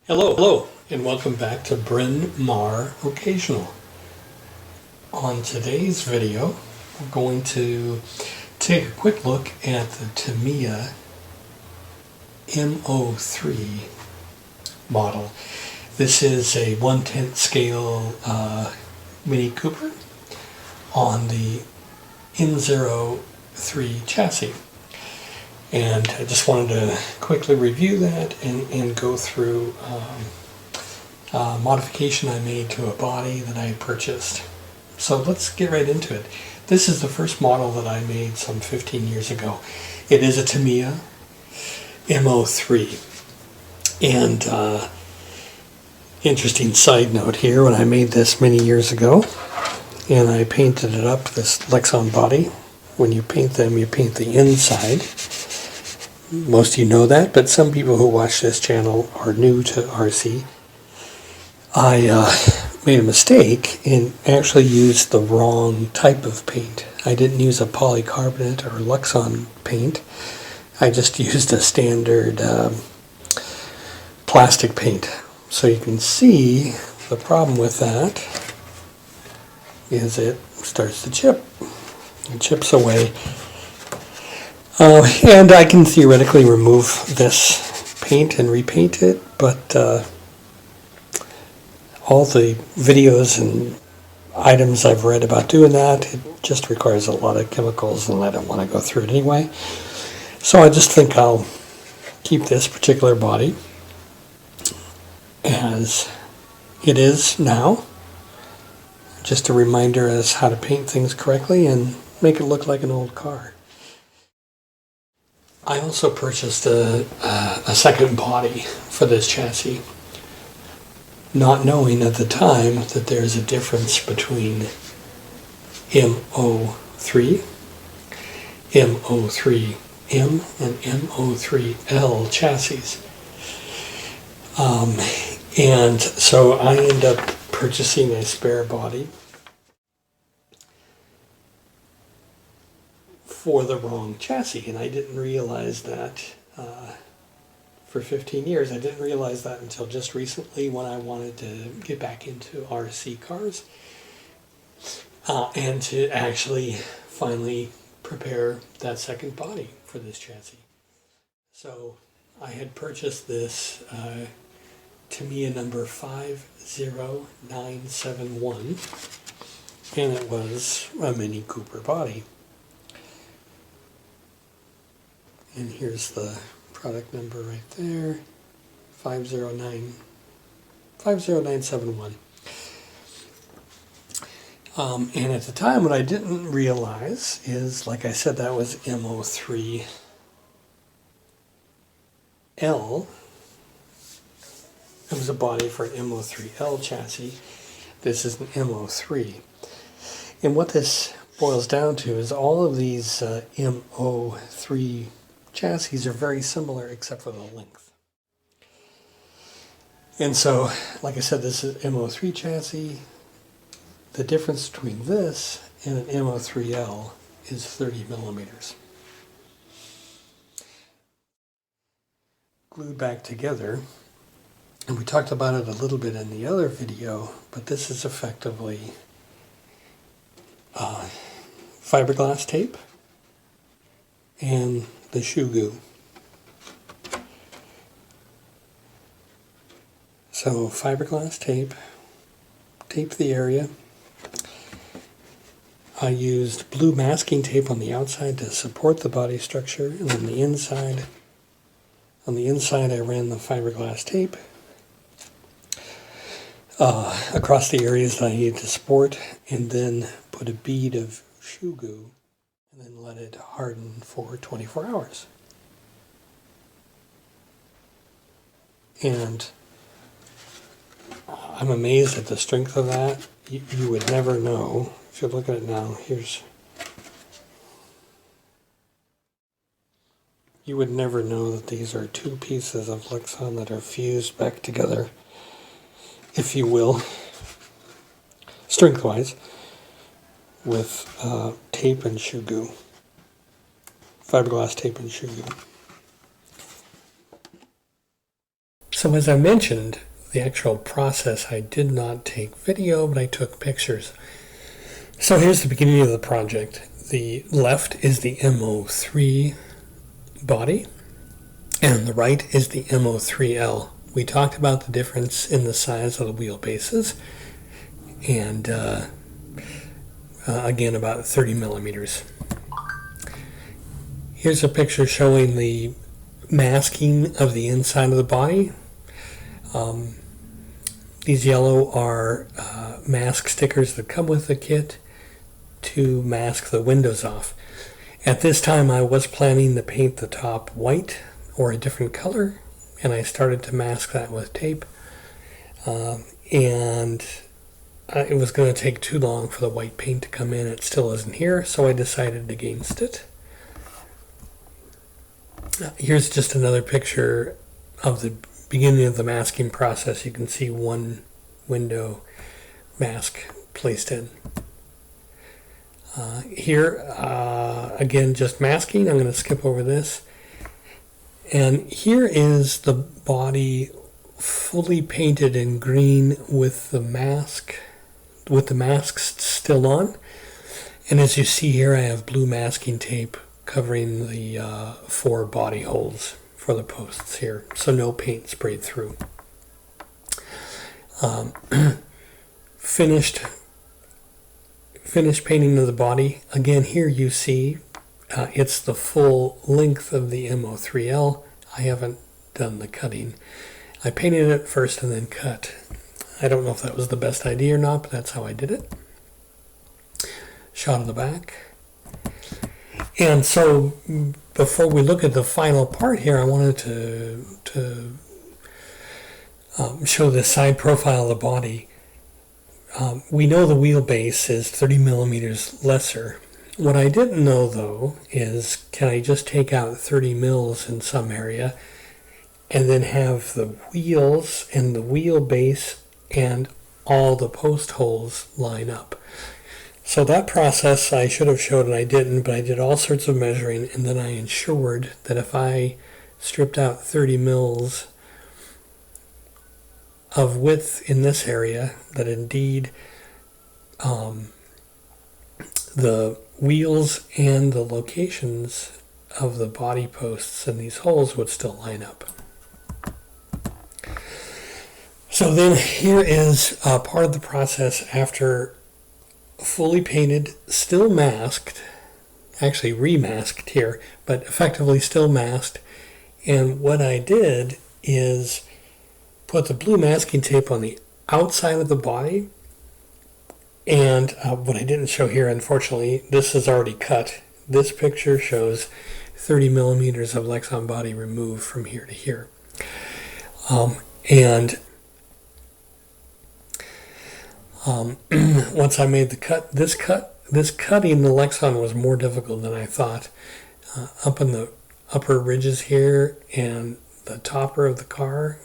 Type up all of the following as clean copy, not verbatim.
Hello, and welcome back to Bryn, Mawr Occasional. On today's video, we're going to take a quick look at the Tamiya M03 model. This is a 1/10 scale Mini Cooper on the M03 chassis. And I just wanted to quickly review that and go through a modification I made to a body that I purchased. So let's get right into it. This is the first model that I made some 15 years ago. It is a Tamiya M03. And interesting side note here, when I made this many years ago and I painted it up, this Lexan body, when you paint them, you paint the inside. Most of you know that, but some people who watch this channel are new to RC. I made a mistake and actually used the wrong type of paint. I didn't use a polycarbonate or Lexan paint. I just used a standard plastic paint. So you can see the problem with that is it starts to chip. It chips away. And I can theoretically remove this paint and repaint it, but all the videos and items I've read about doing that, it just requires a lot of chemicals and I don't want to go through it anyway. So I just think I'll keep this particular body as it is now. Just a reminder as how to paint things correctly and make it look like an old car. I also purchased a second body for this chassis, not knowing at the time that there's a difference between M03, M03M, and M03L chassis. And so I end up purchasing a spare body for the wrong chassis, and I didn't realize that for 15 years. I didn't realize that until just recently when I wanted to get back into RC cars and to actually finally prepare that second body for this chassis. So I had purchased this Tamiya number 50971, and it was a Mini Cooper body. And here's the product number right there, 50971. And at the time, what I didn't realize is, like I said, that was M03L. It was a body for an M03L chassis. This is an M03. And what this boils down to is all of these M03 chassis are very similar except for the length. And so, like I said, this is M03 chassis. The difference between this and an M03L is 30 millimeters. Glued back together, and we talked about it a little bit in the other video, but this is effectively fiberglass tape and the shoe goo. So fiberglass tape, tape the area. I used blue masking tape on the outside to support the body structure, and on the inside I ran the fiberglass tape across the areas that I needed to support, and then put a bead of shoe goo and then let it harden for 24 hours. And I'm amazed at the strength of that. You would never know. If you look at it now, you would never know that these are two pieces of Lexan that are fused back together, if you will, strength-wise, with tape and shoe goo, fiberglass tape and shoe goo. So as I mentioned, the actual process, I did not take video, but I took pictures. So here's the beginning of the project. The left is the M03 body, and the right is the M03L. We talked about the difference in the size of the wheelbases, and again, about 30 millimeters. Here's a picture showing the masking of the inside of the body. These yellow are mask stickers that come with the kit to mask the windows off. At this time I was planning to paint the top white or a different color, and I started to mask that with tape. And it was going to take too long for the white paint to come in. It still isn't here, so I decided against it. Here's just another picture of the beginning of the masking process. You can see one window mask placed in. Here, again, just masking. I'm going to skip over this. And here is the body fully painted in green with the masks still on. And as you see here, I have blue masking tape covering the 4 body holes for the posts here, so no paint sprayed through. Finished painting of the body. Again, here you see it's the full length of the M03L. I haven't done the cutting. I painted it first and then cut. I don't know if that was the best idea or not, but that's how I did it. Shot of the back. And so before we look at the final part here, I wanted to show the side profile of the body. We know the wheelbase is 30 millimeters lesser. What I didn't know, though, is can I just take out 30 mils in some area and then have the wheels and the wheelbase and all the post holes line up? So that process I should have showed and I didn't, but I did all sorts of measuring, and then I ensured that if I stripped out 30 mils of width in this area, that indeed the wheels and the locations of the body posts and these holes would still line up. So then here is part of the process after fully painted, still masked, actually remasked here, but effectively still masked. And what I did is put the blue masking tape on the outside of the body. And what I didn't show here, unfortunately, this is already cut. This picture shows 30 millimeters of Lexan body removed from here to here. Once I made the cut, this cutting the Lexan was more difficult than I thought. Up in the upper ridges here and the topper of the car,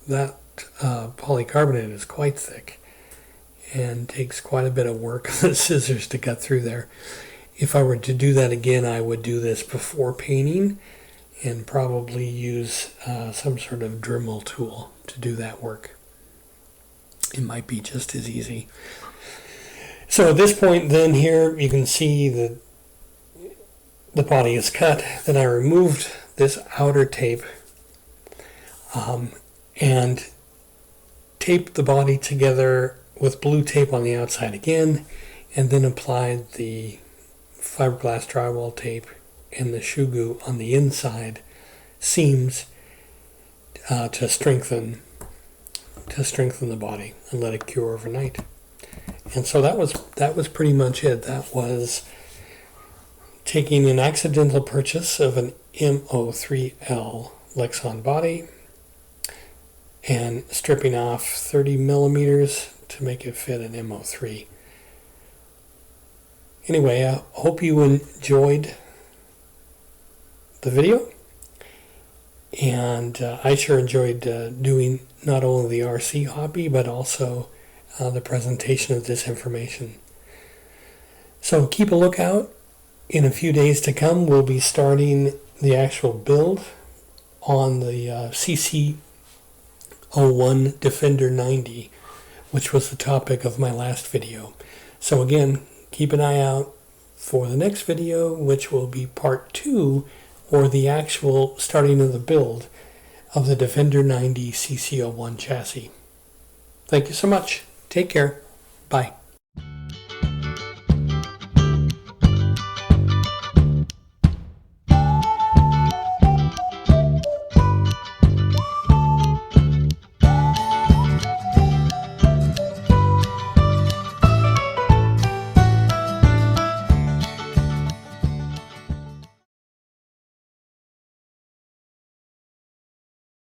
that polycarbonate is quite thick and takes quite a bit of work with the scissors to cut through there. If I were to do that again, I would do this before painting and probably use some sort of Dremel tool to do that work. It might be just as easy. So at this point then here you can see that the body is cut. Then I removed this outer tape and taped the body together with blue tape on the outside again, and then applied the fiberglass drywall tape and the shoe goo on the inside seams to strengthen the body and let it cure overnight. And so that was pretty much it. That was taking an accidental purchase of an M03L Lexan body and stripping off 30 millimeters to make it fit an M03. Anyway, I hope you enjoyed the video, and I sure enjoyed doing not only the RC hobby but also the presentation of this information. So keep a lookout. In a few days to come, we'll be starting the actual build on the CC CC01 Defender 90, which was the topic of my last video. So again, keep an eye out for the next video, which will be part 2, or the actual starting of the build of the Defender 90 CC01 chassis. Thank you so much. Take care. Bye.